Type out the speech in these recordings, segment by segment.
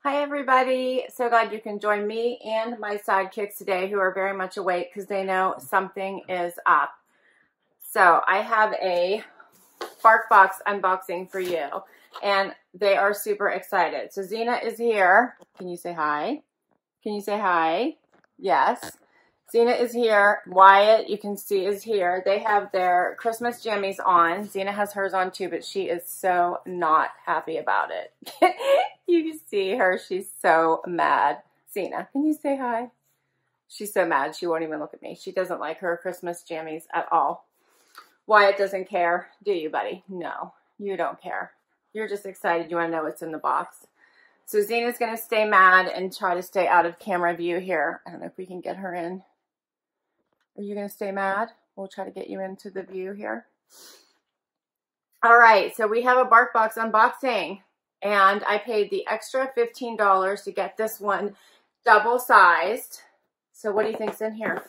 Hi everybody, so glad you can join me and my sidekicks today who are very much awake because they know something is up. So I have a Barkbox unboxing for you and they are super excited. So Xena is here. Can you say hi? Can you say hi? Yes. Xena is here. Wyatt, you can see, is here. They have their Christmas jammies on. Xena has hers on too, but she is so not happy about it. You can see her. She's so mad. Xena, can you say hi? She's so mad. She won't even look at me. She doesn't like her Christmas jammies at all. Wyatt doesn't care. Do you, buddy? No, you don't care. You're just excited. You want to know what's in the box. So Xena's going to stay mad and try to stay out of camera view here. I don't know if we can get her in. Are you going to stay mad? We'll try to get you into the view here. All right, so we have a Barkbox unboxing, and I paid the extra $15 to get this one double-sized. So what do you think's in here?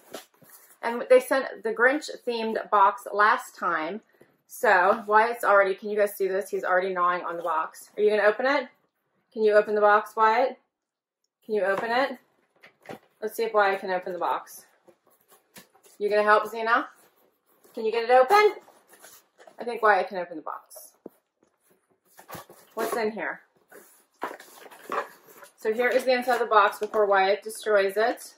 And they sent the Grinch-themed box last time. So Wyatt's already, can you guys see this? He's already gnawing on the box. Are you going to open it? Can you open the box, Wyatt? Can you open it? Let's see if Wyatt can open the box. You gonna help, Xena? Can you get it open? I think Wyatt can open the box. What's in here? So here is the inside of the box before Wyatt destroys it.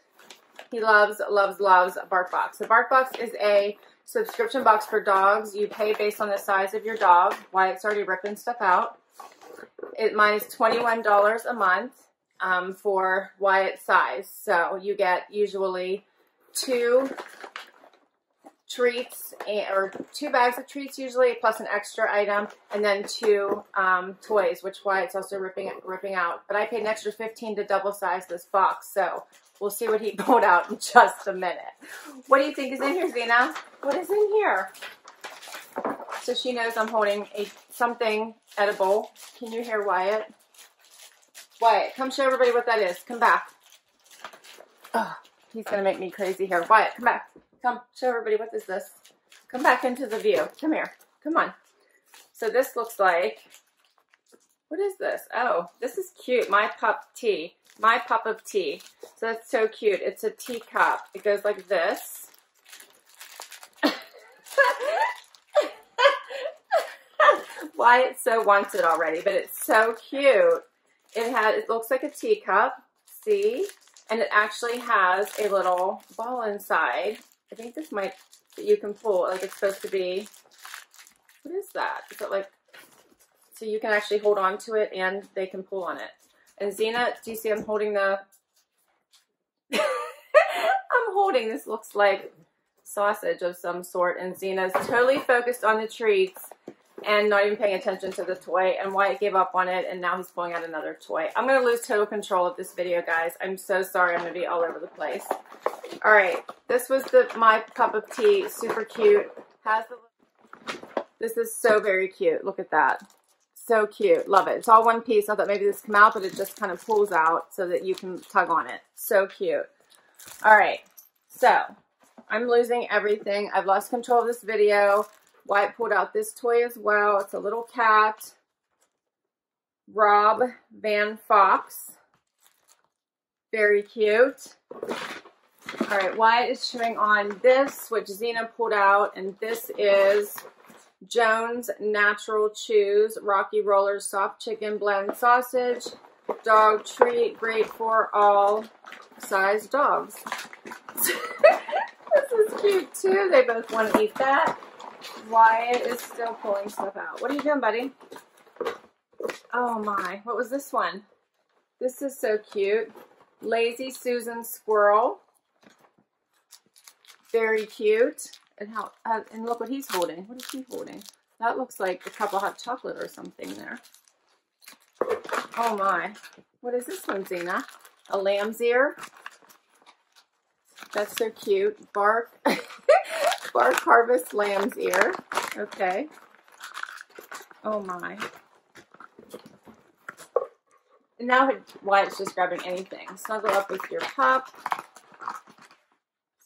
He loves Barkbox. The Barkbox is a subscription box for dogs. You pay based on the size of your dog. Wyatt's already ripping stuff out. Mine is $21 a month for Wyatt's size. So you get usually 2 treats, or 2 bags of treats usually, plus an extra item, and then 2 toys, which Wyatt's also ripping out. But I paid an extra $15 to double size this box, so we'll see what he pulled out in just a minute. What do you think is in here, Xena? What is in here? So she knows I'm holding something edible. Can you hear Wyatt? Wyatt, come show everybody what that is. Come back. Oh, he's gonna make me crazy here. Wyatt, come back. Come, show everybody, what is this? Come back into the view. Come here. Come on. So this looks like, what is this? Oh, this is cute. My Pup Tea. My Pup of Tea. So that's so cute. It's a teacup. It goes like this. Wyatt so wants it already, but it's so cute. It looks like a teacup. See? And it actually has a little ball inside. I think this might, you can pull, like it's supposed to be, what is that? Is it like, so you can actually hold on to it and they can pull on it. And Xena, do you see I'm holding the, I'm holding, this looks like sausage of some sort, and Xena's totally focused on the treats and not even paying attention to the toy, and Wyatt gave up on it, and now he's pulling out another toy. I'm going to lose total control of this video, guys. I'm so sorry. I'm going to be all over the place. All right, this was My Pup of Tea. Super cute. This is so very cute. Look at that. So cute. Love it. It's all one piece. I thought maybe this come out, but it just kind of pulls out so that you can tug on it. So cute. All right, so I'm losing everything. I've lost control of this video. Wyatt pulled out this toy as well. It's a little cat. Rob Van Fox. Very cute. All right, Wyatt is chewing on this, which Xena pulled out, and this is Jones Natural Chews Rocky Rollers Soft Chicken Blend Sausage Dog Treat, great for all size dogs. This is cute too. They both want to eat that. Wyatt is still pulling stuff out. What are you doing, buddy? Oh my, what was this one? This is so cute. Lazy Susan Squirrel. Very cute. And look what he's holding. What is he holding? That looks like a cup of hot chocolate or something there. Oh my. What is this one, Xena? A lamb's ear. That's so cute. Bark Harvest lamb's ear. Okay. Oh my. And now Wyatt's just grabbing anything. Snuggle up with your pup.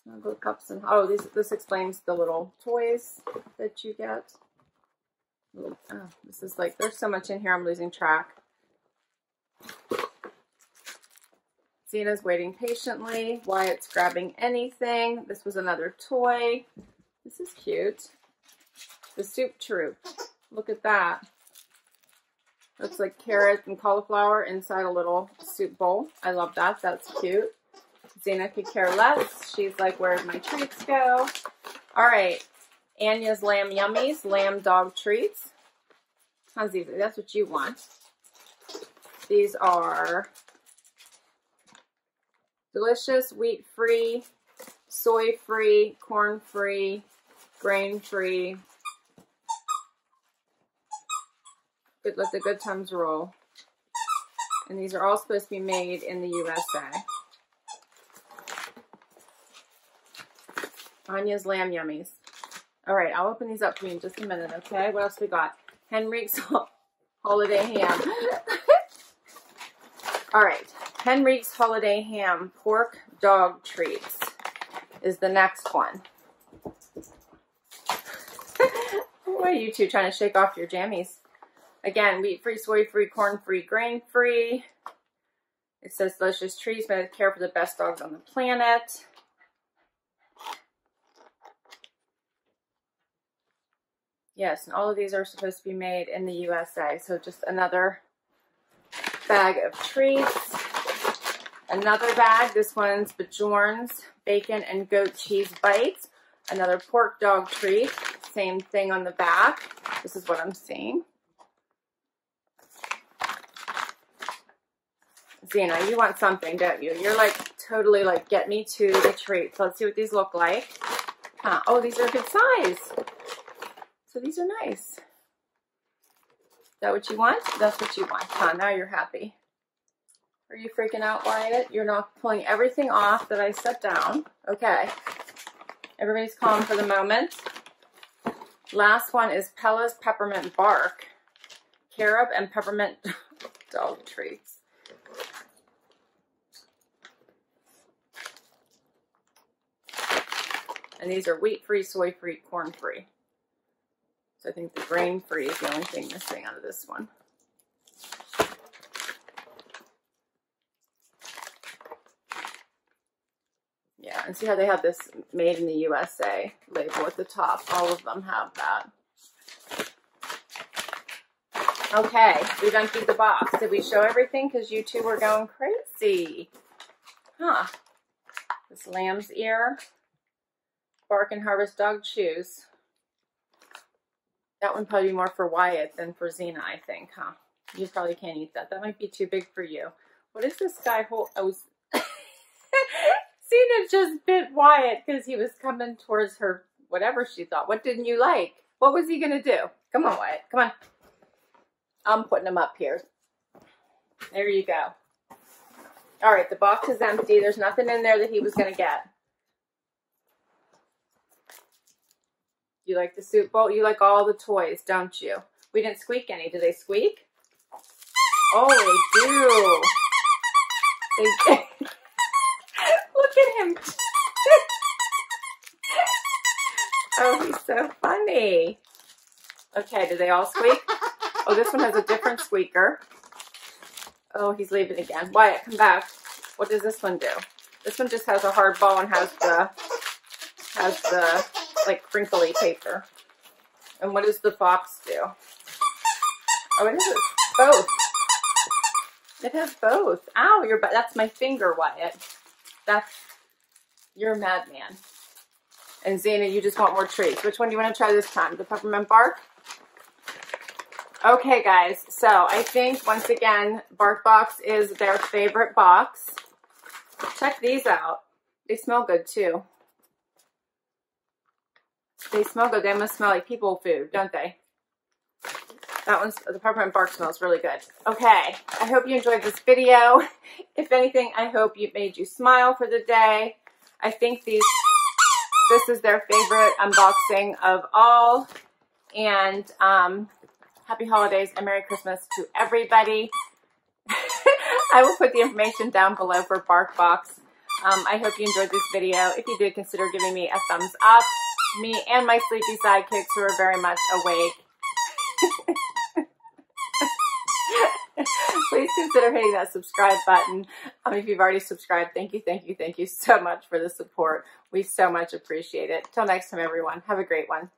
Snuggle cups and, oh, this explains the little toys that you get. Oh, this is like, there's so much in here, I'm losing track. Xena's waiting patiently. Wyatt's grabbing anything. This was another toy. This is cute. The Soup Troop. Look at that. Looks like carrot and cauliflower inside a little soup bowl. I love that. That's cute. Xena could care less. She's like, where'd my treats go? All right. Anya's Lamb Yummies. Lamb dog treats. How's these? That's what you want. These are delicious, wheat-free, soy-free, corn-free, grain-free. Good, let the good times roll. And these are all supposed to be made in the USA. Anya's Lamb Yummies. All right, I'll open these up for you in just a minute, okay? What else we got? Henrique's Holiday Ham. All right, Henrique's Holiday Ham Pork Dog Treats is the next one. What are you two trying to shake off your jammies? Again, wheat-free, soy-free, corn-free, grain-free. It says delicious treats made with care for the best dogs on the planet. Yes, and all of these are supposed to be made in the USA. So just another bag of treats. Another bag. This one's Bajorn's Bacon and Goat Cheese Bites. Another pork dog treat. Same thing on the back. This is what I'm seeing. Xena, you want something, don't you? You're like totally like, get me to the treats. Let's see what these look like. Huh. Oh, these are a good size. So these are nice. Is that what you want? That's what you want. Huh, now you're happy. Are you freaking out, Wyatt? You're not pulling everything off that I set down. Okay. Everybody's calm for the moment. Last one is Pella's Peppermint Bark. Carob and Peppermint Dog Treats. And these are wheat-free, soy-free, corn-free. So I think the grain-free is the only thing missing out of this one. Yeah, and see how they have this made in the USA label at the top. All of them have that. Okay, we've emptied the box. Did we show everything? Because you two were going crazy. Huh. This lamb's ear. Bark and Harvest dog chews. That one probably more for Wyatt than for Xena, I think, huh? You probably can't eat that. That might be too big for you. What is this guy hold? Oh, Xena just bit Wyatt because he was coming towards her, whatever she thought. What didn't you like? What was he going to do? Come on, Wyatt. Come on. I'm putting him up here. There you go. All right, the box is empty. There's nothing in there that he was going to get. You like the soup bowl? You like all the toys, don't you? We didn't squeak any. Do they squeak? Oh, they do. They do. Look at him. Oh, he's so funny. Okay, do they all squeak? Oh, this one has a different squeaker. Oh, he's leaving again. Wyatt, come back. What does this one do? This one just has a hard ball and has the like crinkly paper. And what does the fox do? Oh, it has both. It has both. Ow, that's my finger, Wyatt. You're a madman. And Xena, you just want more treats. Which one do you want to try this time? The peppermint bark? Okay, guys. So I think, once again, Barkbox is their favorite box. Check these out. They smell good, too. They smell good. They must smell like people food, don't they? That one's, the peppermint bark smells really good. Okay, I hope you enjoyed this video. If anything, I hope it made you smile for the day. I think this is their favorite unboxing of all. And happy holidays and Merry Christmas to everybody. I will put the information down below for Barkbox. I hope you enjoyed this video. If you did, consider giving me a thumbs up. Me and my sleepy sidekicks who are very much awake. Please consider hitting that subscribe button. If you've already subscribed, thank you so much for the support. We so much appreciate it. Till next time, everyone. Have a great one.